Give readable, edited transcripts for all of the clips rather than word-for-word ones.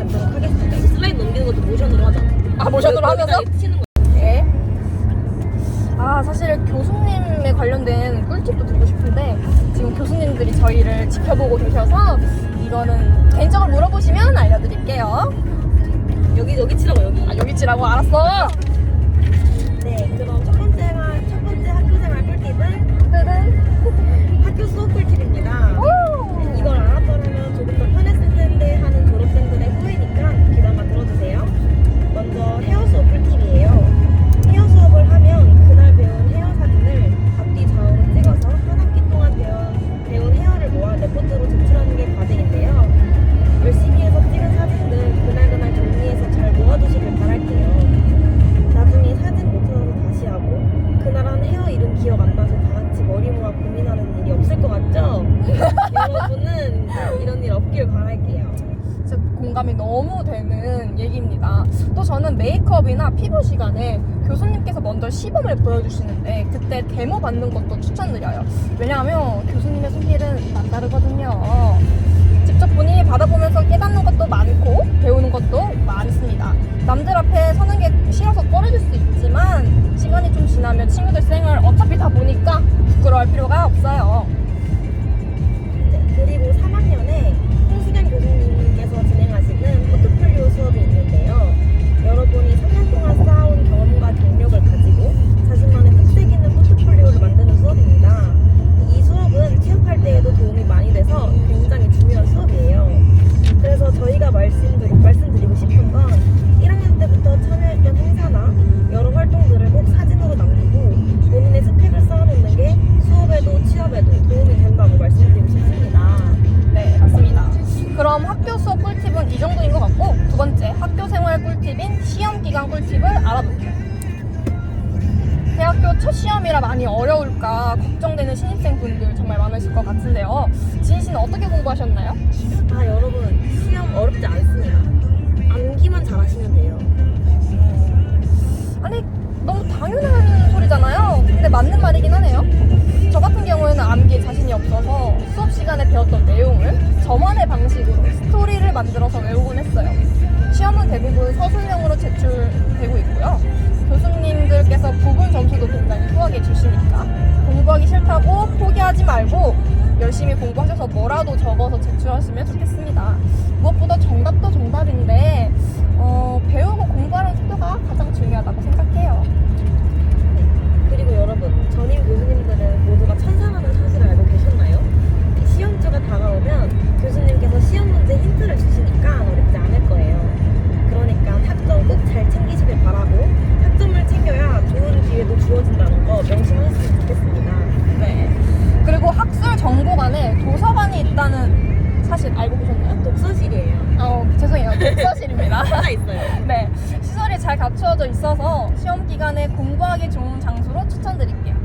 갖도록 하겠습니다. 이거 슬라이드 넘기는 것도 모션으로 하자. 아, 모션으로 하면서? 치는 거. 네. 아, 사실 교수님에 관련된 꿀팁도 드리고 싶은데 지금 교수님들이 저희를 지켜보고 계셔서 이거는 개인적으로 물어보시면 알려드릴게요. 여기 치라고 여기. 아, 여기 치라고? 알았어. 네, 그럼 첫 번째 학교생활 꿀팁은 학교 수업 꿀팁입니다. 이걸 알았더라면 조금 더 편했을 텐데 하는 졸업생들의 후회니까 귀담아 들어주세요. 먼저 헤어 수업 꿀팁이에요. 헤어 수업을 하면 그날 배운 헤어 사진을 앞뒤 좌우로 찍어서 한 학기 동안 배운 헤어를 모아 레포트로 제출하는 게 과제인데요. 열심히 해서 찍은 사진들 그날 정리해서 잘 모아두시길 바랄게요. 나중에 사진 못 찾아서 다시 하고 그날 한 헤어 이름 기억 안 나서 다 같이 머리 모아 고민하는 일이 없을 것 같죠? 여러분은 이런 일 없길 바랄게요. 진짜 공감이 너무 되는 얘기입니다. 또 저는 메이크업이나 피부 시간에 교수님께서 먼저 시범을 보여주시는데 그때 데모 받는 것도 추천드려요. 왜냐하면 교수님의 손길은 남다르거든요. 직접 본인이 받아보면서 깨닫는 것도 많고 배우는 것도 많습니다. 남들 앞에 서는 게 싫어서 꺼려질 수 있지만 시간이 좀 지나면 친구들 생활 어차피 다 보니까 부끄러워할 필요가 없어요. 네, 그리고 3학년에 홍수경 교수님께서 진행하시는 포트폴리오 수업이 있는데요. 여러분이 3년 동안 쌓아온 경험과 경력을 가지고 자신만의 특색 있는 포트폴리오를 만드는 수업입니다. 이 수업은 취업할 때에도 도움이 많이 돼서 굉장히 중요한 수업이에요. 그래서 저희가 말씀드리고 싶은 건 1학년 때부터 참여했던 행사나 여러 활동들을 꼭 사진으로 남기고 본인의 스펙을 쌓아놓는 게 수업에도 취업에도 도움이 된다고 말씀드리고 싶습니다. 네, 맞습니다. 그럼 학교 수업 꿀팁은 이 정도인 것 같고 두 번째 학교 생활 꿀팁인 시험 기간 꿀팁을 알아볼게요. 대학교 첫 시험이라 많이 어려울까 걱정되는 신입생분들 정말 많으실 것 같은데요. 지인 씨는 어떻게 공부하셨나요? 아, 여러분 시험 어렵지 않습니다. 암기만 잘하시면 돼요. 아니, 너무 당연한 소리잖아요. 근데 맞는 말이긴 하네요. 저 같은 경우에는 암기에 자신이 없어서 수업 시간에 배웠던 내용을 저만의 방식으로 스토리를 만들어서 외우곤 했어요. 시험은 대부분 서술형으로 제출되고 있고요. 교수님들께서 부분 점수도 굉장히 후하게 주시니까 공부하기 싫다고 포기하지 말고 열심히 공부하셔서 뭐라도 적어서 제출하시면 좋겠습니다. 무엇보다 정답도 정답인데 배우고 공부하는 태도가 가장 중요하다고 생각해요. 그리고 여러분, 전임 교수님들은 모두가 천사라는 사실을 알고 계셨나요? 시험주가 다가오면 교수님께서 시험 문제 힌트를 주시니까 어렵지 않을 거예요. 그러니까 학점 꼭 잘 챙기시길 바라고 학점을 챙겨야 좋은 기회도 주어진다는 거 명심하셨으면 좋겠습니다. 네. 그리고 학술 정보관에 도서관이 있다는 사실 알고 계셨나요? 독서실이에요. 죄송해요. 독서실입니다. 하나 있어요. 네. 시설이 잘 갖추어져 있어서 시험 기간에 공부하기 좋은 장소로 추천드릴게요.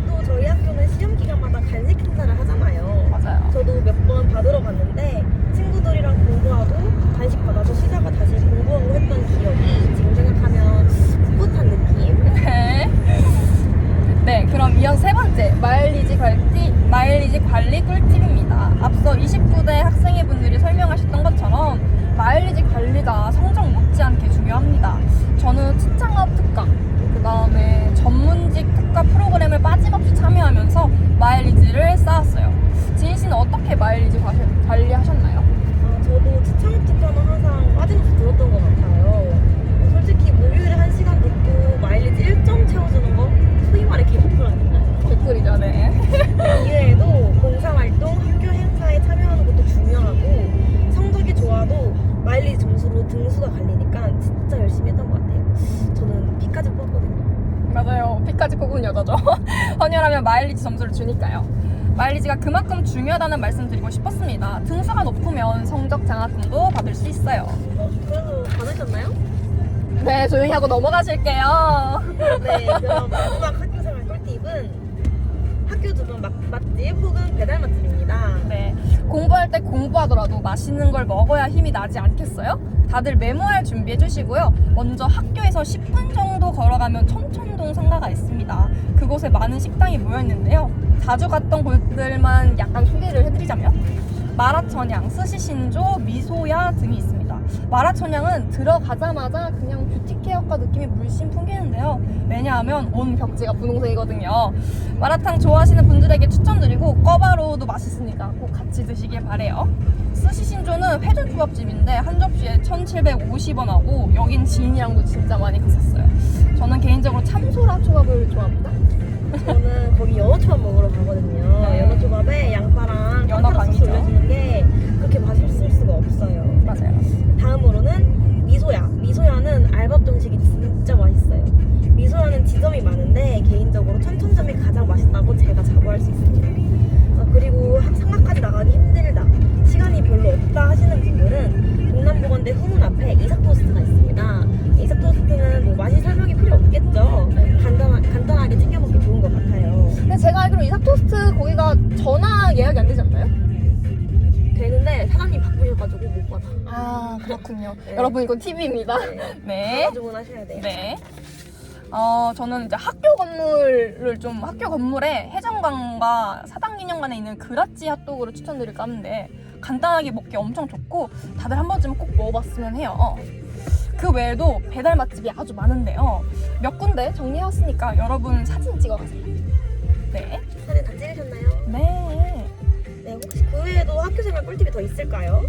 또 저희 학교는 시험 기간마다 간식 행사를 하잖아요. 맞아요. 저도 몇 번 받으러 갔는데 친구들이랑 공부하고 간식 받아서 쉬다가 다시 공부하고 했던 기억이 지금 생각하면 풋풋한 느낌. 네. 네, 그럼 이어서 세 번째 마일리지 관리 꿀팁입니다. 앞서 29대 학생회 분들이 설명하셨던 것처럼 마일리지 관리가 성적 못지않게 중요합니다. 저는 측장업 특강, 그 다음에 전문직 특가 프로그램을 빠짐없이 참여하면서 마일리지를 쌓았어요. 지인 씨는 어떻게 마일리지 관리하셨나요? 저도 추천업 특강은 항상 빠짐없이 들었던 것 같아요. 솔직히 목요일에 1시간 듣고 마일리지 1점 채워주는 거 소위 말해 개꿀 아닌가요? 개꿀이죠, 네. 이외에도 봉사활동, 학교 행사에 참여하는 것도 중요하고 성적이 좋아도 마일리지 점수로 등수가 갈리니까 진짜 열심히 했던 것 같아요. 저는 B까지 뽑았거든요. 맞아요. B까지 뽑은 여자죠. 헌혈하면 마일리지 점수를 주니까요. 마일리지가 그만큼 중요하다는 말씀 드리고 싶었습니다. 등수가 높으면 성적 장학금도 받을 수 있어요. 그래서 받으셨나요? 네, 조용히 하고 넘어가실게요. 네, 그럼 마지막 학교생활 꿀팁은 학교 주변 맛집 혹은 배달 맛집입니다. 네, 공부할 때 공부하더라도 맛있는 걸 먹어야 힘이 나지 않겠어요? 다들 메모할 준비해 주시고요. 먼저 학교에서 10분 정도 걸어가면 청천동 상가가 있습니다. 그곳에 많은 식당이 모여있는데요. 자주 갔던 곳들만 약간 소개를 해드리자면 마라천양, 스시신조, 미소야 등이 있습니다. 마라촌양은 들어가자마자 그냥 뷰티케어과 느낌이 물씬 풍기는데요. 왜냐하면 온 벽지가 분홍색이거든요. 마라탕 좋아하시는 분들에게 추천드리고 꿔바로우도 맛있으니까 꼭 같이 드시길 바래요. 스시신조는 회전초밥집인데 한 접시에 1,750원하고 여긴 지인이랑도 진짜 많이 갔었어요. 저는 개인적으로 참소라 초밥을 좋아합니다. 저는 거기 연어초밥 먹으러 가거든요. 네. 연어초밥에 양파랑 연어 탕수육 강이죠. 올려주는 게 그렇게 맛있을 수가 없어요. 맞아요. 다음으로는 미소야. 미소야는 알밥 정식이 진짜 맛있어요. 미소야는 지점이 많은데 개인적으로 천천점이 가장 맛있다고 제가 자부할 수 있습니다. 그리고 상가까지 나가기 힘들다, 시간이 별로 없다 하시는 분들은 동남보건대 후문 앞에 이삭토스트가 있습니다. 이삭토스트는 뭐 맛이 설명이 필요 없겠죠. 간단하게 챙겨 먹기 좋은 것 같아요. 근데 제가 알기로 이삭토스트 거기가 전화 예약이 안 되지 않나요? 되는데 사장님 바쁘셔가지고 못 받아. 아, 그렇군요. 네. 여러분 이건 팁입니다. 네. 네. 주문하셔야 돼요. 네. 저는 이제 학교 건물에 해장관과 사당기념관에 있는 그라찌 핫도그를 추천드릴까 하는데 간단하게 먹기 엄청 좋고 다들 한 번쯤은 꼭 먹어봤으면 해요. 그 외에도 배달 맛집이 아주 많은데요. 몇 군데 정리해왔으니까 여러분 사진 찍어가세요. 네. 사진 다 찍으셨나요? 네. 네, 혹시 그 외에도 학교생활 꿀팁이 더 있을까요?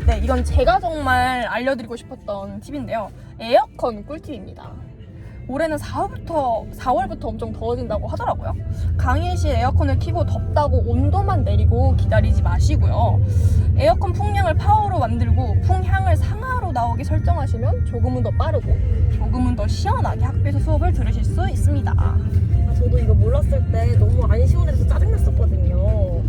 네, 이건 제가 정말 알려드리고 싶었던 팁인데요. 에어컨 꿀팁입니다. 올해는 4월부터 엄청 더워진다고 하더라고요. 강의실 에어컨을 켜고 덥다고 온도만 내리고 기다리지 마시고요. 에어컨 풍량을 파워로 만들고 풍향을 상하로 나오게 설정하시면 조금은 더 빠르고 조금은 더 시원하게 학교에서 수업을 들으실 수 있습니다. 저도 이거 몰랐을 때 너무 안 시원해서 짜증났었거든요.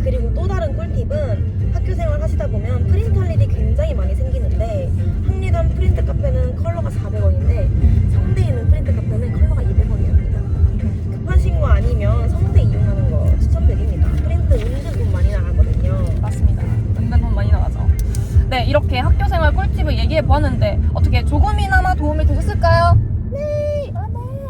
그리고 또 다른 꿀팁은 학교생활 하시다 보면 프린트 할 일이 굉장히 많이 생기는데 학리관 프린트 카페는 컬러가 400원인데 성대에 있는 프린트 카페는 컬러가 200원이랍니다. 급하신 거 아니면 성대 이용하는 거 추천드립니다. 프린트 은근 돈 많이 나가거든요. 맞습니다. 은근 돈 많이 나가죠. 네, 이렇게 학교생활 꿀팁을 얘기해보았는데 어떻게 조금이나마 도움이 되셨을까요? 네.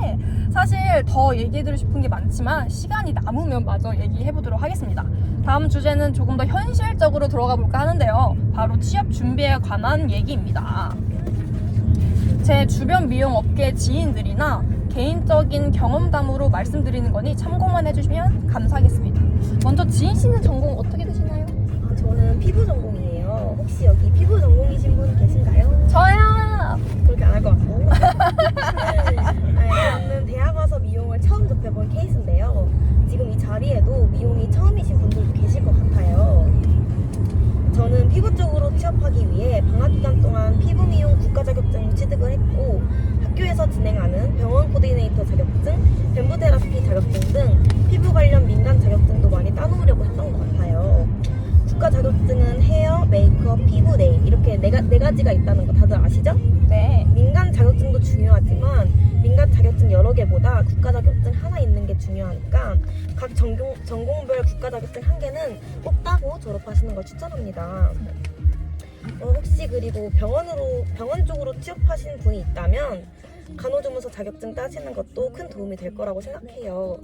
네. 사실 더 얘기해드리고 싶은 게 많지만 시간이 남으면 마저 얘기해보도록 하겠습니다. 다음 주제는 조금 더 현실적으로 들어가 볼까 하는데요. 바로 취업 준비에 관한 얘기입니다. 제 주변 미용 업계 지인들이나 개인적인 경험담으로 말씀드리는 거니 참고만 해주시면 감사하겠습니다. 먼저 지인 씨는 전공 어떻게 되시나요? 저는 피부 전공이에요. 혹시 여기 피부 전공이신 분 계신가요? 저요! 그렇게 안 할 것 같고. 네, 저는 대학 와서 미용을 처음 접해본 케이스인데요. 지금 이 자리에도 미용이 처음이신 분들도 계실 것 같아요. 저는 피부 쪽으로 취업하기 위해 방학 기간 동안 피부 미용 국가 자격증 취득을 했고 학교에서 진행하는 병원 코디네이터 자격증, 뱀부 테라피 자격증 등 피부 관련 민간 자격증도 많이 따놓으려고 했던 것 같아요. 국가 자격증은 헤어, 메이크업, 피부, 네일 이렇게 네 가지가 있다는 거 다들 아시죠? 네. 민간 자격증도 중요하지만 민간 자격증 여러 개보다 국가 자격증 하나 있는 게 중요하니까 각 전공별 국가 자격증 한 개는 꼭 따고 졸업하시는 걸 추천합니다. 혹시 그리고 병원 쪽으로 취업하신 분이 있다면 간호조무사 자격증 따시는 것도 큰 도움이 될 거라고 생각해요.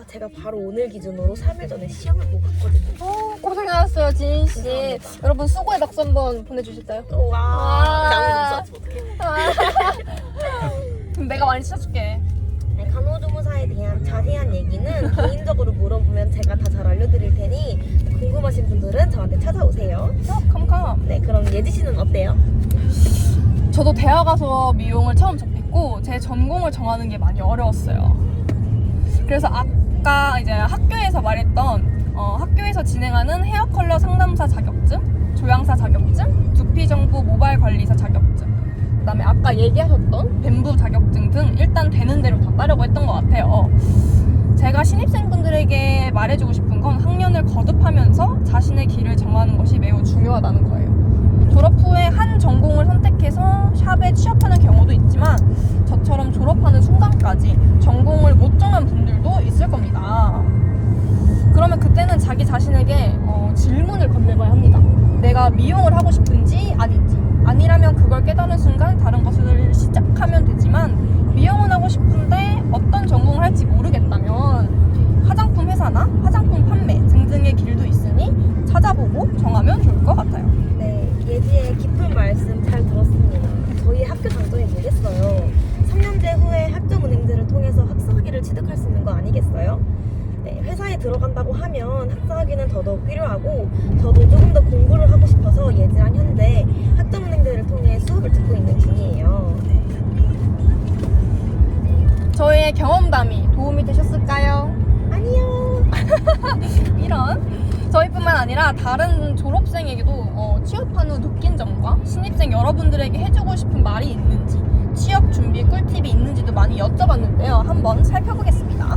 제가 바로 오늘 기준으로 3일 전에 시험을 보고 갔거든요. 고생하셨어요, 지인씨. 감사합니다. 여러분 수고의 박수 한번 보내주실까요? 와, 나무 좀 그럼 내가 많이 치워줄게. 네, 간호조무사에 대한 자세한 얘기는 개인적으로 물어보면 제가 다 잘 알려드릴 테니 궁금하신 분들은 저한테 찾아오세요. 컴컴. 네, 그럼 예지 씨는 어때요? 저도 대학 가서 미용을 처음 접했고 제 전공을 정하는 게 많이 어려웠어요. 그래서 아까 이제 학교에서 말했던 학교에서 진행하는 헤어 컬러 상담사 자격증, 조향사 자격증, 두피 정보 모바일 관리사 자격증, 그다음에 아까 얘기하셨던 뱀부 자격증 등 일단 되는 대로 다 따려고 했던 것 같아요. 제가 신입생분들에게 말해주고 싶은 건 학년을 거듭하면서 자신의 길을 정하는 것이 매우 중요하다는 거예요. 졸업 후에 한 전공을 선택해서 샵에 취업하는 경우도 있지만 저처럼 졸업하는 순간까지 전공을 못 정한 분들도 있을 겁니다. 그러면 그때는 자기 자신에게 질문을 건네봐야 합니다. 내가 미용을 하고 싶은지 아닌지, 아니라면 그걸 깨달은 순간 다른 것을 시작하면 되지만 미용은 하고 싶은데 어떤 전공을 할지 모르겠다면 화장품 회사나 화장품 판매 등등의 길도 있으니 찾아보고 정하면 좋을 것 같아요. 네, 예지의 깊은 말 말씀 잘 들었습니다. 저희 학교 장점이 뭐겠어요? 3년제 후에 학점은행제를 통해서 학사학위를 취득할 수 있는 거 아니겠어요? 네, 회사에 들어간다고 하면 학사학위는 더더욱 필요하고 저도 조금 더 공부를 하고 싶어서 예지랑 현재 학점은행제를 통해 수업을 듣고 있는 중이에요. 저희의 경험담이 도움이 되셨을까요? 아니요. 이런. 저희뿐만 아니라 다른 졸업생에게도 취업한 후 느낀 점과 신입생 여러분들에게 해주고 싶은 말이 있는지, 취업 준비 꿀팁이 있는지도 많이 여쭤봤는데요. 한번 살펴보겠습니다.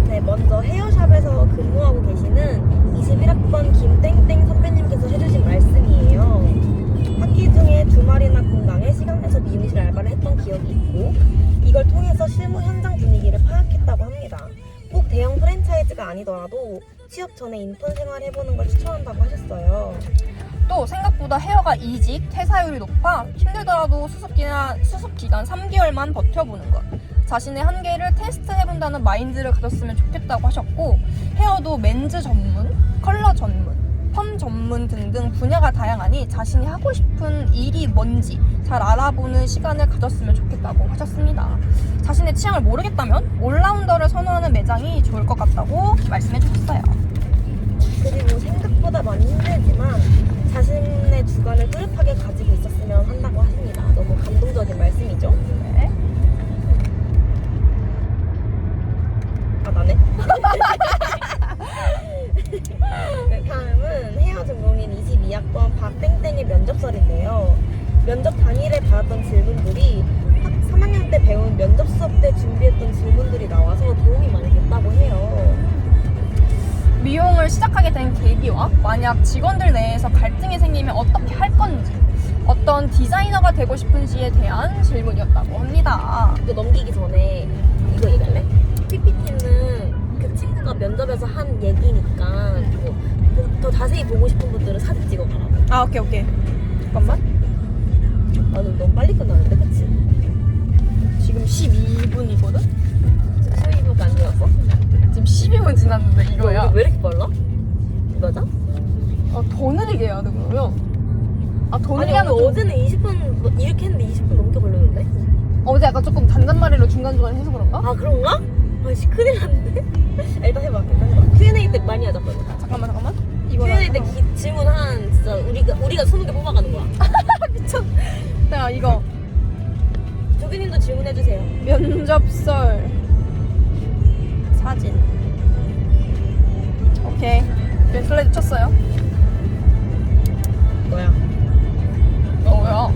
네, 먼저 헤어샵에서 근무하고 계시는 21학번 김땡땡 선배님께서 해주신 말씀이에요. 학기 중에 주말이나 공강에 시간 내서 미용실 알바를 했던 기억이 있고 이걸 통해서 실무 현장 분위기를 파악했다고 합니다. 꼭 대형 프랜차이즈가 아니더라도 취업 전에 인턴 생활 해보는 걸 추천한다고 하셨어요. 또 생각보다 헤어가 이직, 퇴사율이 높아 힘들더라도 수습기간 3개월만 버텨보는 것, 자신의 한계를 테스트해본다는 마인드를 가졌으면 좋겠다고 하셨고, 헤어도 맨즈 전문, 컬러 전문, 펌 전문 등등 분야가 다양하니 자신이 하고 싶은 일이 뭔지 잘 알아보는 시간을 가졌으면 좋겠다고 하셨습니다. 자신의 취향을 모르겠다면 올라운더를 선호하는 매장이 좋을 것 같다고 말씀해 주셨어요. 그리고 생각보다 많이 힘들지만 자신의 주관을 뚜렷하게 가지고 있었으면 한다고 하십니다. 너무 감동적인 말씀이죠? 네. 아, 나네? 다음은 헤어 전공인 22학번 박땡땡의 면접설인데요. 면접 당일에 받았던 질문들이 3학년 때 배운 면접 수업 때 준비했던 질문들이 나와서 도움이 많이 됐다고 해요. 미용을 시작하게 된 계기와 만약 직원들 내에서 갈등이 생기면 어떻게 할 건지, 어떤 디자이너가 되고 싶은지에 대한 질문이었다고 합니다. 이거 넘기기 전에 이거 얘기할래? PPT는 그 친구가 면접에서 한 얘기니까 더 자세히 보고 싶은 분들은 사진 찍어가라고. 아, 오케이. 잠깐만. 아, 너무 빨리 끝나는데, 그치? 지금 12분이거든? 지금 12분밖에 안 지났어? 지금 12분 지났는데 이거야. 왜 이렇게 빨라? 맞아? 더 느리게 해야 돼, 그러면? 더 아니, 느리게 하면 좀... 어제는 20분, 이렇게 했는데 20분 넘게 걸렸는데? 어제 약간 조금 잔잔마리로 중간중간에 해서 그런가? 아, 그런가? 아씨, 큰일 났네. 일단 해봐. Q&A 때 많이 하자, 그러면. 잠깐만. 이거 Q&A 때 질문 한, 진짜, 우리가 20개 뽑아가는 거야. 미쳤. 자, 이거. 조교님도 질문해주세요. 면접설 사진. 오케이. 슬라이드 쳤어요. 뭐야? 뭐야?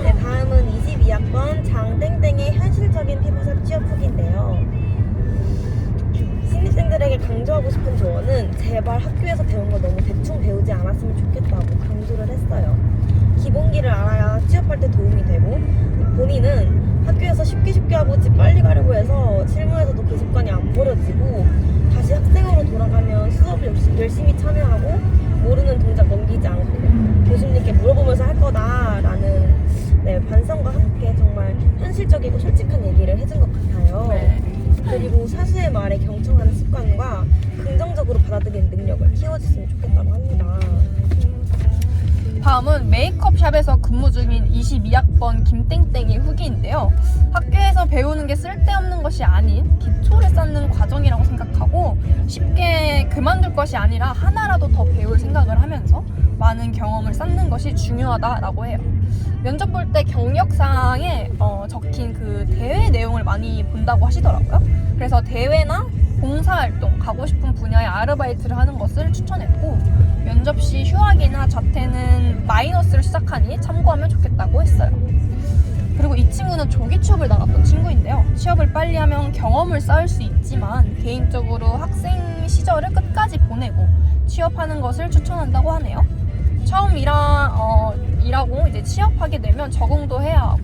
네, 다음은 22학번 장땡땡의 현실적인 피부샵 취업 후기인데요. 신입생들에게 강조하고 싶은 조언은 제발 학교에서 배운 걸 너무 대충 배우지 않았으면 좋겠다고 강조를 했어요. 기본기를 알아야 취업할 때 도움이 되고 본인은 학교에서 쉽게 하고 집 빨리 가려고 해서 실무에서도 그 습관이 안 버려지고 다시 학생으로 돌아가면 수업 열심히 참여하고 모르는 동작 넘기지 않고 교수님께 물어보면서 할 거다라는 반성과 함께 정말 현실적이고 솔직한 얘기를 해준 것 같아요. 네. 그리고 사수의 말에 경청하는 습관과 긍정적으로 받아들이는 능력을 키워줬으면 좋겠다고 합니다. 다음은 메이크업샵에서 근무 중인 22학번 김땡땡의 후기인데요. 학교에서 배우는 게 쓸데없는 것이 아닌 기초를 쌓는 과정이라고 생각하고 쉽게 그만둘 것이 아니라 하나라도 더 배울 생각을 하면서 많은 경험을 쌓는 것이 중요하다라고 해요. 면접 볼 때 경력사항에 적힌 그 대회 내용을 많이 본다고 하시더라고요. 그래서 대회나 봉사활동, 가고 싶은 분야의 아르바이트를 하는 것을 추천했고 면접 시 휴학이나 자퇴는 마이너스를 시작하니 참고하면 좋겠다고 했어요. 그리고 이 친구는 조기 취업을 나갔던 친구인데요. 취업을 빨리 하면 경험을 쌓을 수 있지만 개인적으로 학생 시절을 끝까지 보내고 취업하는 것을 추천한다고 하네요. 처음 일하고 이제 취업하게 되면 적응도 해야 하고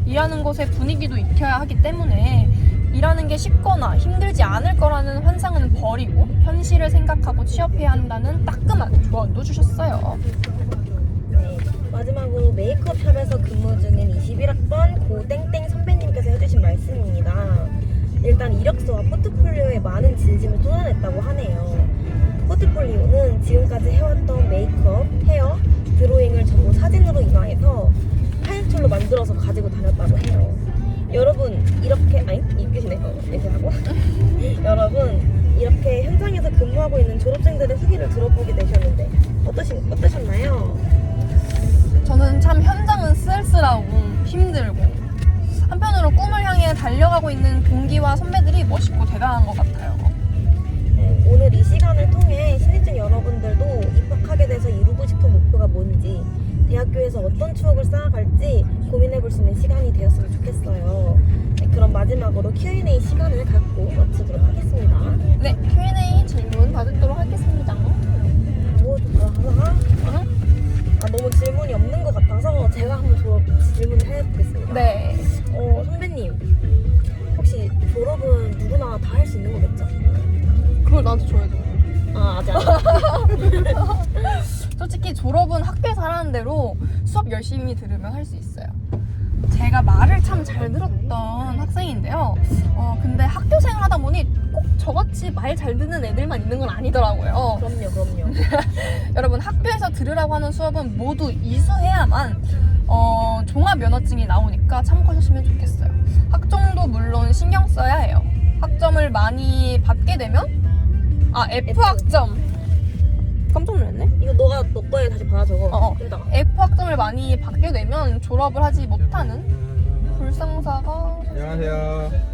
일하는 곳의 분위기도 익혀야 하기 때문에 일하는 게 쉽거나 힘들지 않을 거라는 환상은 버리고 현실을 생각하고 취업해야 한다는 따끔한 조언도 주셨어요. 네, 마지막으로 메이크업샵에서 근무 중인 21학번 고땡땡 선배님께서 해주신 말씀입니다. 일단 이력서와 포트폴리오에 많은 진심을 쏟아냈다고 하네요. 포트폴리오는 지금까지 해왔던 메이크업, 헤어, 가지고 다녔다고 해요. 여러분 이렇게 이끄시네요. 이렇게 하고 여러분 이렇게 현장에서 근무하고 있는 졸업생들의 후기를 들어보게 되셨는데 어떠셨나요? 저는 참 현장은 쓸쓸하고 힘들고 한편으로 꿈을 향해 달려가고 있는 동기와 선배들이 멋있고 대단한 것 같아요. 네, 오늘 이 시간을 통해 신입생 여러분들도 입학하게 돼서 이루고 싶은 목표가 뭔지 대학교에서 어떤 추억을 쌓아갈지 고민해볼 수 있는 시간이 되었으면 좋겠어요. 네, 그럼 마지막으로 Q&A 시간을 갖고 마치도록 하겠습니다. 네, Q&A 질문 받도록 하겠습니다. 너무 질문이 없는 것 같아서 제가 한번 질문을 해보겠습니다. 네. 선배님 혹시 졸업은 누구나 다 할 수 있는 거겠죠? 그걸 나한테 줘야죠. 아직 안 솔직히 졸업은 학교에서 하라는 대로 수업 열심히 들으면 할 수 있어요. 제가 말을 참 잘 들었던 학생인데요. 근데 학교 생활하다 보니 꼭 저같이 말 잘 듣는 애들만 있는 건 아니더라고요. 그럼요. 여러분 학교에서 들으라고 하는 수업은 모두 이수해야만 종합 면허증이 나오니까 참고하셨으면 좋겠어요. 학종도 물론 신경 써야 해요. 학점을 많이 받게 되면 F 학점 깜짝 놀랐네. 이거 너가 너 거에 다시 받아 적어. 여기다가. F 학점을 많이 받게 되면 졸업을 하지 못하는 불상사가 안녕하세요.